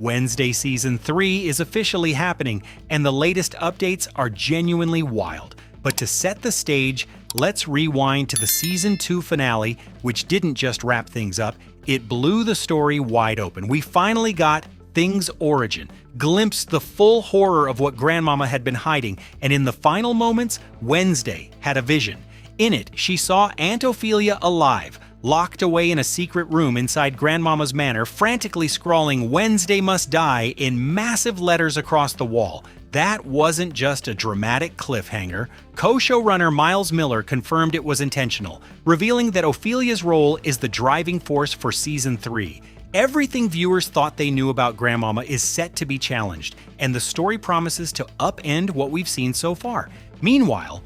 Wednesday Season 3 is officially happening, and the latest updates are genuinely wild. But to set the stage, let's rewind to the Season 2 finale, which didn't just wrap things up, it blew the story wide open. We finally got Things' origin, glimpsed the full horror of what Grandmama had been hiding, and in the final moments, Wednesday had a vision. In it, she saw Aunt Ophelia alive, locked away in a secret room inside Grandmama's manor, frantically scrawling "Wednesday must die" in massive letters across the wall. That wasn't just a dramatic cliffhanger. Co-showrunner Miles Miller confirmed it was intentional, revealing that Ophelia's role is the driving force for Season 3. Everything viewers thought they knew about Grandmama is set to be challenged, and the story promises to upend what we've seen so far. Meanwhile,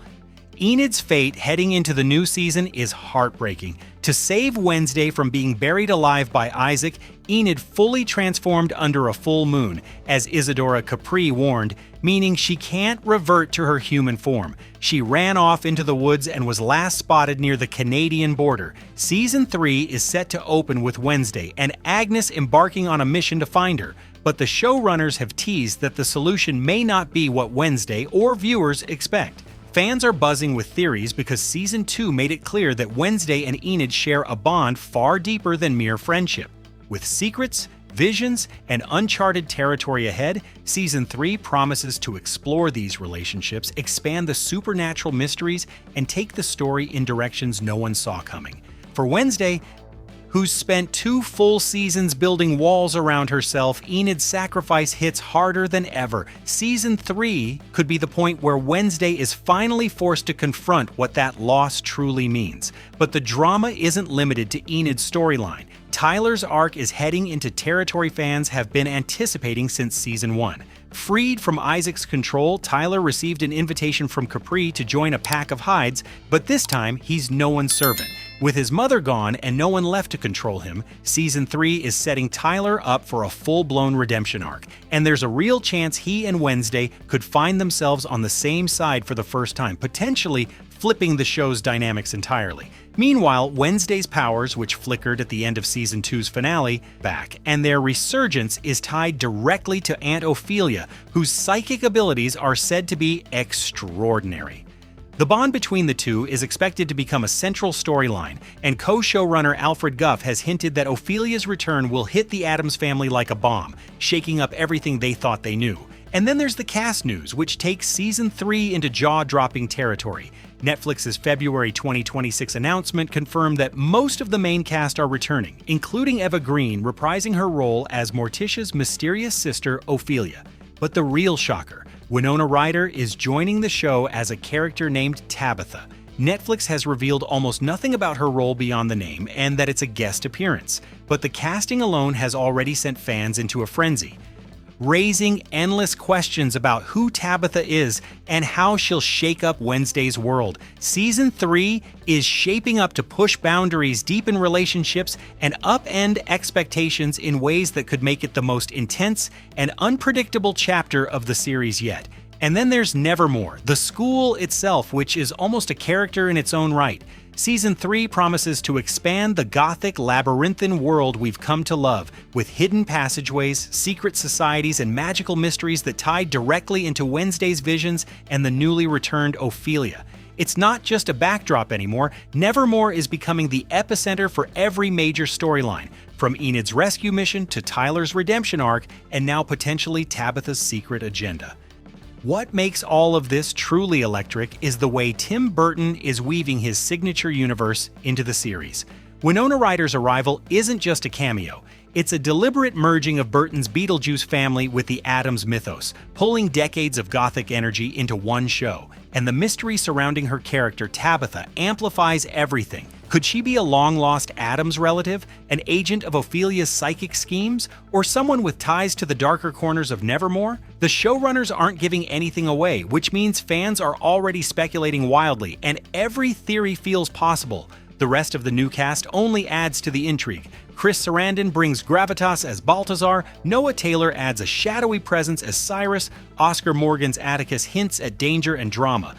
Enid's fate heading into the new season is heartbreaking. To save Wednesday from being buried alive by Isaac, Enid fully transformed under a full moon, as Isadora Capri warned, meaning she can't revert to her human form. She ran off into the woods and was last spotted near the Canadian border. Season 3 is set to open with Wednesday and Agnes embarking on a mission to find her. But the showrunners have teased that the solution may not be what Wednesday or viewers expect. Fans are buzzing with theories because Season 2 made it clear that Wednesday and Enid share a bond far deeper than mere friendship. With secrets, visions, and uncharted territory ahead, Season 3 promises to explore these relationships, expand the supernatural mysteries, and take the story in directions no one saw coming. For Wednesday, who's spent 2 full seasons building walls around herself, Enid's sacrifice hits harder than ever. Season 3 could be the point where Wednesday is finally forced to confront what that loss truly means. But the drama isn't limited to Enid's storyline. Tyler's arc is heading into territory fans have been anticipating since Season 1. Freed from Isaac's control, Tyler received an invitation from Capri to join a pack of hides, but this time he's no one's servant. With his mother gone and no one left to control him, Season 3 is setting Tyler up for a full-blown redemption arc, and there's a real chance he and Wednesday could find themselves on the same side for the first time, potentially flipping the show's dynamics entirely. Meanwhile, Wednesday's powers, which flickered at the end of Season 2's finale, back, and their resurgence is tied directly to Aunt Ophelia, whose psychic abilities are said to be extraordinary. The bond between the two is expected to become a central storyline, and co-showrunner Alfred Gough has hinted that Ophelia's return will hit the Addams family like a bomb, shaking up everything they thought they knew. And then there's the cast news, which takes Season 3 into jaw-dropping territory. Netflix's February 2026 announcement confirmed that most of the main cast are returning, including Eva Green reprising her role as Morticia's mysterious sister, Ophelia. But the real shocker, Winona Ryder is joining the show as a character named Tabitha. Netflix has revealed almost nothing about her role beyond the name and that it's a guest appearance, but the casting alone has already sent fans into a frenzy, raising endless questions about who Tabitha is and how she'll shake up Wednesday's world. Season 3 is shaping up to push boundaries, deepen relationships, and upend expectations in ways that could make it the most intense and unpredictable chapter of the series yet. And then there's Nevermore, the school itself, which is almost a character in its own right. Season 3 promises to expand the gothic, labyrinthine world we've come to love, with hidden passageways, secret societies, and magical mysteries that tie directly into Wednesday's visions and the newly returned Ophelia. It's not just a backdrop anymore. Nevermore is becoming the epicenter for every major storyline, from Enid's rescue mission to Tyler's redemption arc, and now potentially Tabitha's secret agenda. What makes all of this truly electric is the way Tim Burton is weaving his signature universe into the series. Winona Ryder's arrival isn't just a cameo. It's a deliberate merging of Burton's Beetlejuice family with the Addams mythos, pulling decades of gothic energy into one show. And the mystery surrounding her character, Tabitha, amplifies everything. Could she be a long-lost Addams relative, an agent of Ophelia's psychic schemes, or someone with ties to the darker corners of Nevermore? The showrunners aren't giving anything away, which means fans are already speculating wildly, and every theory feels possible. The rest of the new cast only adds to the intrigue. Chris Sarandon brings gravitas as Balthazar, Noah Taylor adds a shadowy presence as Cyrus, Oscar Morgan's Atticus hints at danger and drama,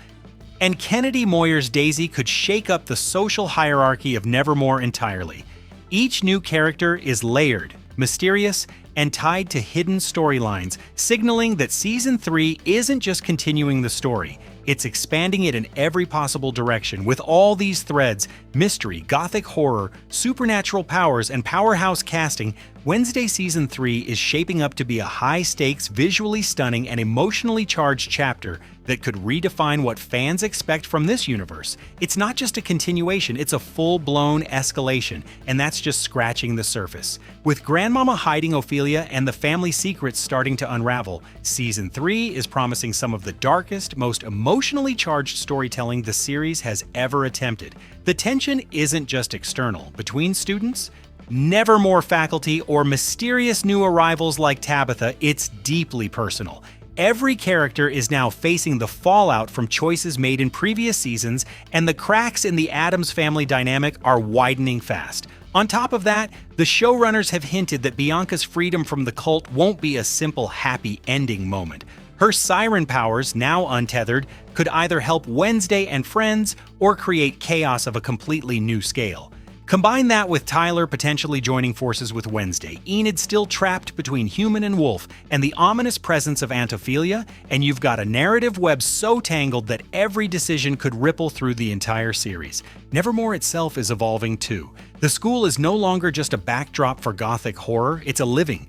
and Kennedy Moyer's Daisy could shake up the social hierarchy of Nevermore entirely. Each new character is layered, mysterious, and tied to hidden storylines, signaling that Season 3 isn't just continuing the story. It's expanding it in every possible direction. With all these threads, mystery, gothic horror, supernatural powers, and powerhouse casting, Wednesday Season 3 is shaping up to be a high-stakes, visually stunning, and emotionally charged chapter that could redefine what fans expect from this universe. It's not just a continuation, it's a full-blown escalation, and that's just scratching the surface. With Grandmama hiding Ophelia and the family secrets starting to unravel, Season 3 is promising some of the darkest, most emotionally charged storytelling the series has ever attempted. The tension isn't just external. Between students, Nevermore faculty, or mysterious new arrivals like Tabitha, it's deeply personal. Every character is now facing the fallout from choices made in previous seasons, and the cracks in the Addams family dynamic are widening fast. On top of that, the showrunners have hinted that Bianca's freedom from the cult won't be a simple happy ending moment. Her siren powers, now untethered, could either help Wednesday and friends or create chaos of a completely new scale. Combine that with Tyler potentially joining forces with Wednesday, Enid still trapped between human and wolf, and the ominous presence of Aunt Ophelia, and you've got a narrative web so tangled that every decision could ripple through the entire series. Nevermore itself is evolving too. The school is no longer just a backdrop for gothic horror, it's a living,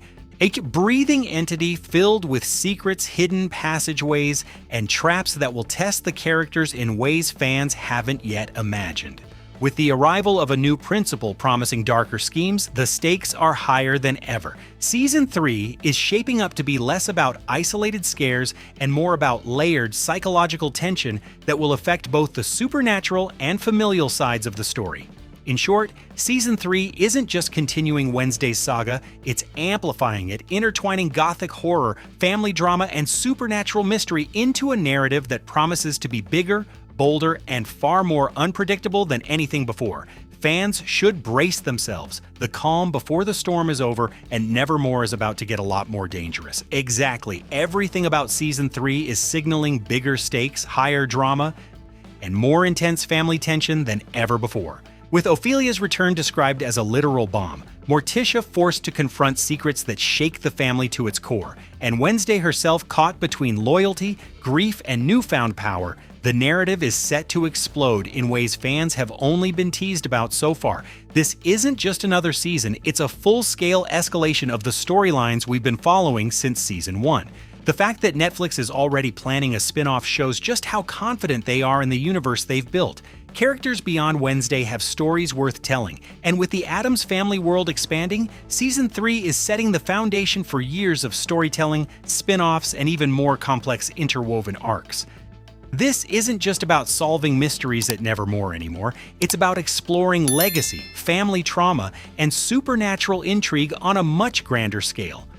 breathing entity filled with secrets, hidden passageways, and traps that will test the characters in ways fans haven't yet imagined. With the arrival of a new principal promising darker schemes, the stakes are higher than ever. Season 3 is shaping up to be less about isolated scares and more about layered psychological tension that will affect both the supernatural and familial sides of the story. In short, Season 3 isn't just continuing Wednesday's saga, it's amplifying it, intertwining gothic horror, family drama, and supernatural mystery into a narrative that promises to be bigger, bolder, and far more unpredictable than anything before. Fans should brace themselves. The calm before the storm is over, and Nevermore is about to get a lot more dangerous. Exactly, everything about Season 3 is signaling bigger stakes, higher drama, and more intense family tension than ever before. With Ophelia's return described as a literal bomb, Morticia forced to confront secrets that shake the family to its core, and Wednesday herself caught between loyalty, grief, and newfound power, the narrative is set to explode in ways fans have only been teased about so far. This isn't just another season, it's a full-scale escalation of the storylines we've been following since Season 1. The fact that Netflix is already planning a spin-off shows just how confident they are in the universe they've built. Characters beyond Wednesday have stories worth telling, and with the Addams Family world expanding, Season 3 is setting the foundation for years of storytelling, spin-offs, and even more complex interwoven arcs. This isn't just about solving mysteries at Nevermore anymore, it's about exploring legacy, family trauma, and supernatural intrigue on a much grander scale.